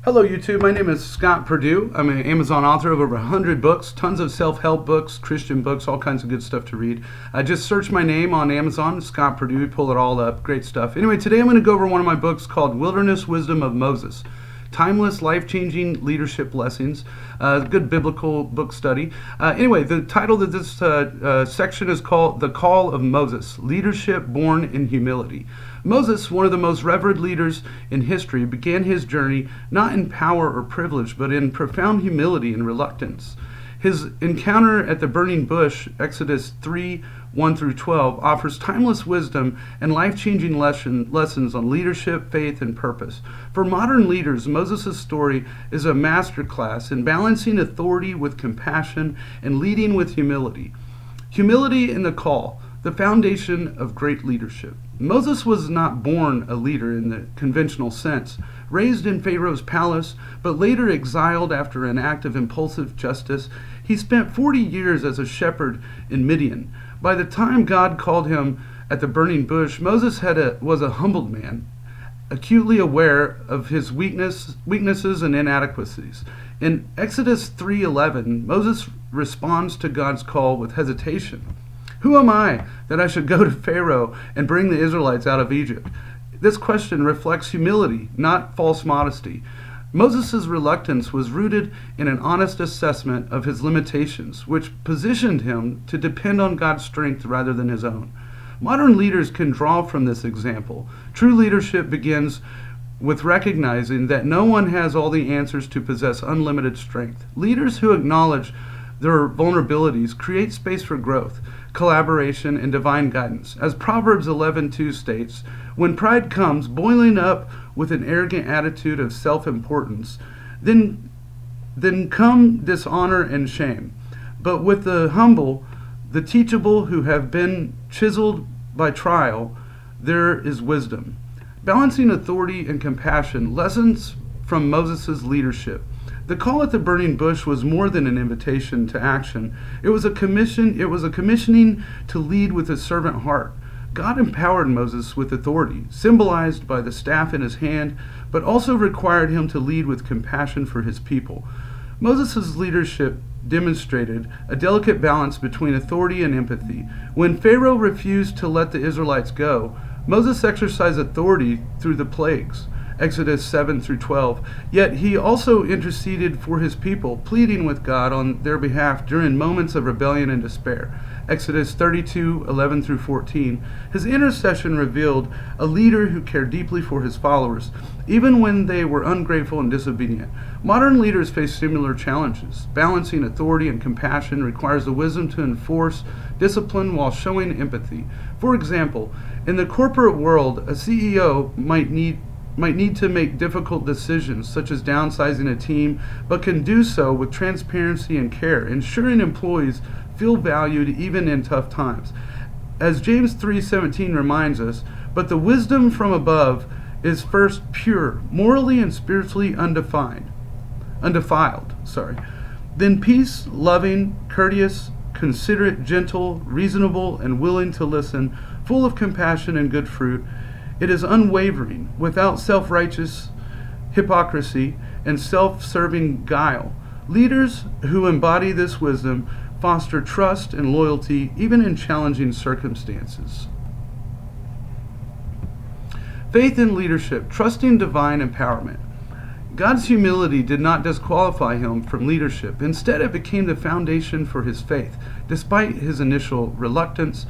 Hello YouTube, my name is Scott Perdue. I'm an Amazon author of over 100 books, tons of self-help books, Christian books, all kinds of good stuff to read. I just searched my name on Amazon, Scott Perdue, pull it all up, great stuff. Anyway, today I'm going to go over one of my books called Wilderness Wisdom of Moses. Timeless, life-changing leadership lessons. Good biblical book study. Anyway, the title of this section is called The Call of Moses, Leadership Born in Humility. Moses, one of the most revered leaders in history, began his journey not in power or privilege, but in profound humility and reluctance. His encounter at the burning bush, Exodus 3:1-12, offers timeless wisdom and life-changing lessons on leadership, faith, and purpose. For modern leaders, Moses' story is a masterclass in balancing authority with compassion and leading with humility. Humility in the call, the foundation of great leadership. Moses was not born a leader in the conventional sense, raised in Pharaoh's palace, but later exiled after an act of impulsive justice. He spent 40 years as a shepherd in Midian. By the time God called him at the burning bush, Moses was a humbled man, acutely aware of his weaknesses and inadequacies. In Exodus 3:11, Moses responds to God's call with hesitation. Who am I that I should go to Pharaoh and bring the Israelites out of Egypt? This question reflects humility, not false modesty. Moses' reluctance was rooted in an honest assessment of his limitations, which positioned him to depend on God's strength rather than his own. Modern leaders can draw from this example. True leadership begins with recognizing that no one has all the answers to possess unlimited strength. Leaders who acknowledge their vulnerabilities create space for growth, collaboration, and divine guidance. As Proverbs 11:2 states, when pride comes boiling up with an arrogant attitude of self-importance, then come dishonor and shame. But with the humble, the teachable who have been chiseled by trial, there is wisdom. Balancing authority and compassion, lessons from Moses' leadership. The call at the burning bush was more than an invitation to action. It was a commissioning to lead with a servant heart. God empowered Moses with authority, symbolized by the staff in his hand, but also required him to lead with compassion for his people. Moses' leadership demonstrated a delicate balance between authority and empathy. When Pharaoh refused to let the Israelites go, Moses exercised authority through the plagues. Exodus 7-12. Yet he also interceded for his people, pleading with God on their behalf during moments of rebellion and despair. Exodus 32:11-14. His intercession revealed a leader who cared deeply for his followers, even when they were ungrateful and disobedient. Modern leaders face similar challenges. Balancing authority and compassion requires the wisdom to enforce discipline while showing empathy. For example, in the corporate world, a CEO might need to make difficult decisions, such as downsizing a team, but can do so with transparency and care, ensuring employees feel valued even in tough times. As James 3:17 reminds us, but the wisdom from above is first pure, morally and spiritually undefiled. Then peace, loving, courteous, considerate, gentle, reasonable, and willing to listen, full of compassion and good fruit. It is unwavering, without self-righteous hypocrisy and self-serving guile. Leaders who embody this wisdom foster trust and loyalty even in challenging circumstances. Faith in leadership, trusting divine empowerment. God's humility did not disqualify him from leadership. Instead, it became the foundation for his faith. Despite his initial reluctance,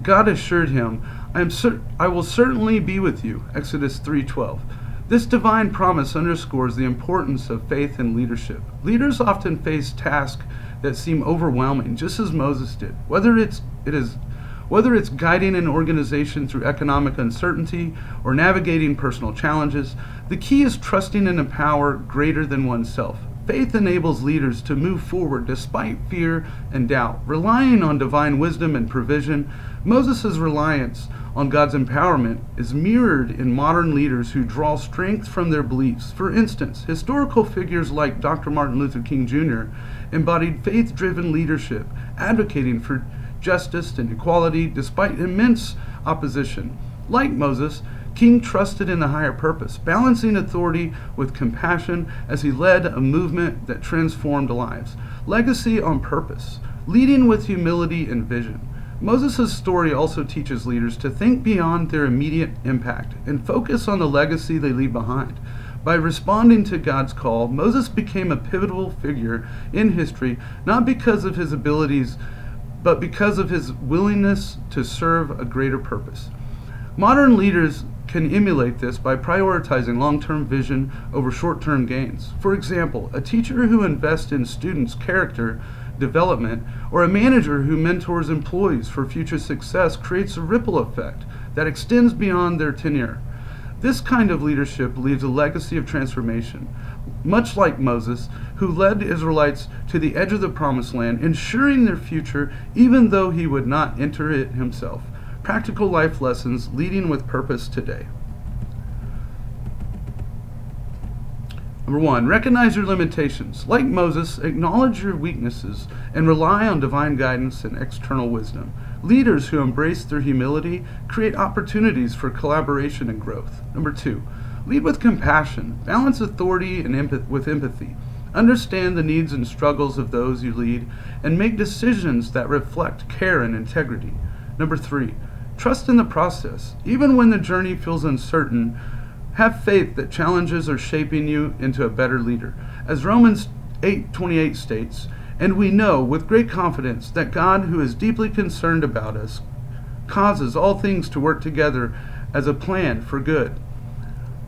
God assured him, I will certainly be with you, Exodus 3:12. This divine promise underscores the importance of faith in leadership. Leaders often face tasks that seem overwhelming, just as Moses did. Whether it's guiding an organization through economic uncertainty or navigating personal challenges, the key is trusting in a power greater than oneself. Faith enables leaders to move forward despite fear and doubt, relying on divine wisdom and provision. Moses' reliance on God's empowerment is mirrored in modern leaders who draw strength from their beliefs. For instance, historical figures like Dr. Martin Luther King Jr. embodied faith-driven leadership, advocating for justice and equality despite immense opposition. Like Moses, King trusted in the higher purpose, balancing authority with compassion as he led a movement that transformed lives. Legacy on purpose, leading with humility and vision. Moses' story also teaches leaders to think beyond their immediate impact and focus on the legacy they leave behind. By responding to God's call, Moses became a pivotal figure in history, not because of his abilities, but because of his willingness to serve a greater purpose. Modern leaders can emulate this by prioritizing long-term vision over short-term gains. For example, a teacher who invests in students' character development or a manager who mentors employees for future success creates a ripple effect that extends beyond their tenure. This kind of leadership leaves a legacy of transformation, much like Moses, who led the Israelites to the edge of the promised land, ensuring their future even though he would not enter it himself. Practical life lessons leading with purpose today. Number 1, recognize your limitations. Like Moses, acknowledge your weaknesses and rely on divine guidance and external wisdom. Leaders who embrace their humility create opportunities for collaboration and growth. Number 2, lead with compassion. Balance authority and with empathy. Understand the needs and struggles of those you lead and make decisions that reflect care and integrity. Number 3, trust in the process. Even when the journey feels uncertain, have faith that challenges are shaping you into a better leader. As Romans 8:28 states, and we know with great confidence that God, who is deeply concerned about us, causes all things to work together as a plan for good.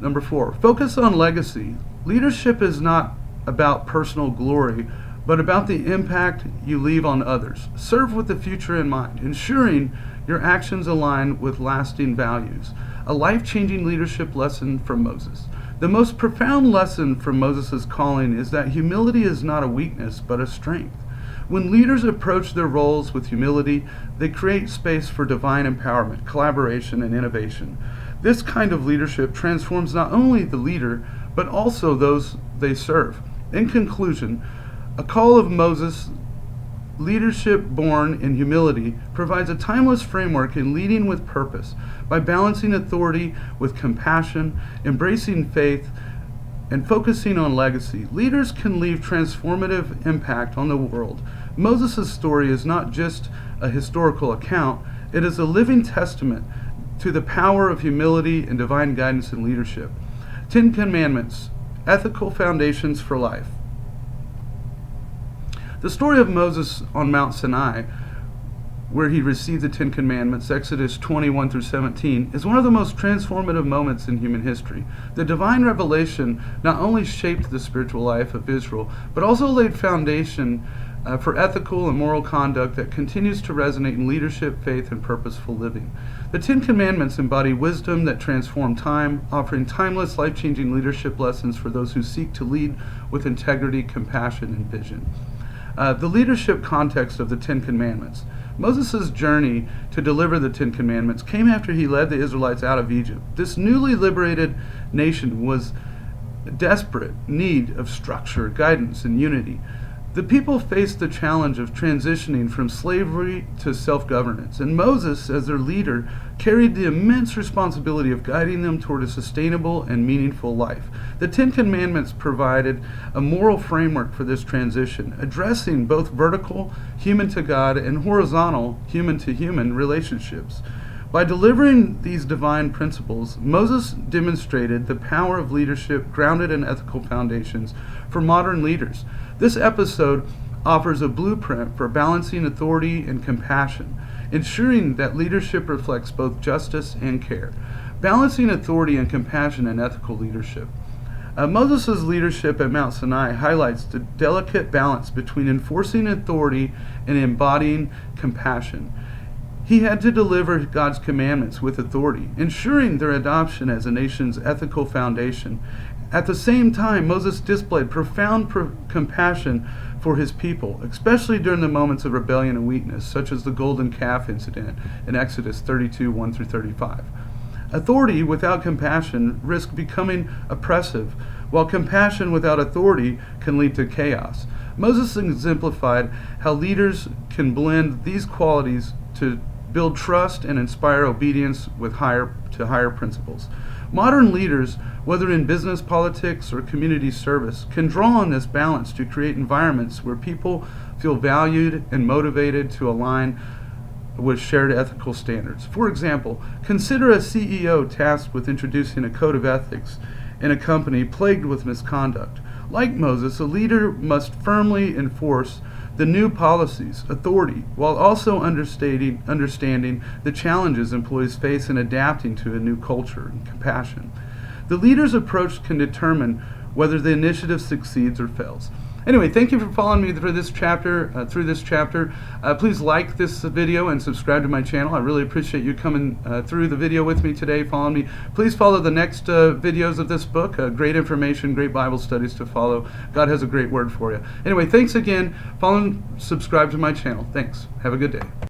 Number 4, focus on legacy. Leadership is not about personal glory, but about the impact you leave on others. Serve with the future in mind, ensuring your actions align with lasting values. A life-changing leadership lesson from Moses. The most profound lesson from Moses' calling is that humility is not a weakness, but a strength. When leaders approach their roles with humility, they create space for divine empowerment, collaboration, and innovation. This kind of leadership transforms not only the leader, but also those they serve. In conclusion, a call of Moses, leadership born in humility, provides a timeless framework in leading with purpose. By balancing authority with compassion, embracing faith, and focusing on legacy, leaders can leave transformative impact on the world. Moses' story is not just a historical account, it is a living testament to the power of humility and divine guidance in leadership. 10 Commandments, ethical foundations for life. The story of Moses on Mount Sinai, where he received the 10 Commandments, Exodus 21-17, is one of the most transformative moments in human history. The divine revelation not only shaped the spiritual life of Israel, but also laid foundation for ethical and moral conduct that continues to resonate in leadership, faith, and purposeful living. The 10 Commandments embody wisdom that transform time, offering timeless, life-changing leadership lessons for those who seek to lead with integrity, compassion, and vision. The leadership context of the 10 Commandments. Moses' journey to deliver the 10 Commandments came after he led the Israelites out of Egypt. This newly liberated nation was in desperate need of structure, guidance, and unity. The people faced the challenge of transitioning from slavery to self-governance, and Moses, as their leader, carried the immense responsibility of guiding them toward a sustainable and meaningful life. The 10 Commandments provided a moral framework for this transition, addressing both vertical, human to God, and horizontal, human to human relationships. By delivering these divine principles, Moses demonstrated the power of leadership grounded in ethical foundations for modern leaders. This episode offers a blueprint for balancing authority and compassion, ensuring that leadership reflects both justice and care. Balancing authority and compassion in ethical leadership. Moses' leadership at Mount Sinai highlights the delicate balance between enforcing authority and embodying compassion. He had to deliver God's commandments with authority, ensuring their adoption as a nation's ethical foundation. At the same time, Moses displayed profound compassion for his people, especially during the moments of rebellion and weakness, such as the golden calf incident in Exodus 32:1-35. Authority without compassion risks becoming oppressive, while compassion without authority can lead to chaos. Moses exemplified how leaders can blend these qualities to build trust, and inspire obedience to higher principles. Modern leaders, whether in business, politics, or community service, can draw on this balance to create environments where people feel valued and motivated to align with shared ethical standards. For example, consider a CEO tasked with introducing a code of ethics in a company plagued with misconduct. Like Moses, a leader must firmly enforce the new policies, authority, while also understanding the challenges employees face in adapting to a new culture and compassion. The leader's approach can determine whether the initiative succeeds or fails. Anyway, thank you for following me through this chapter. Please like this video and subscribe to my channel. I really appreciate you coming through the video with me today, following me. Please follow the next videos of this book. Great information, great Bible studies to follow. God has a great word for you. Anyway, thanks again. Follow and subscribe to my channel. Thanks. Have a good day.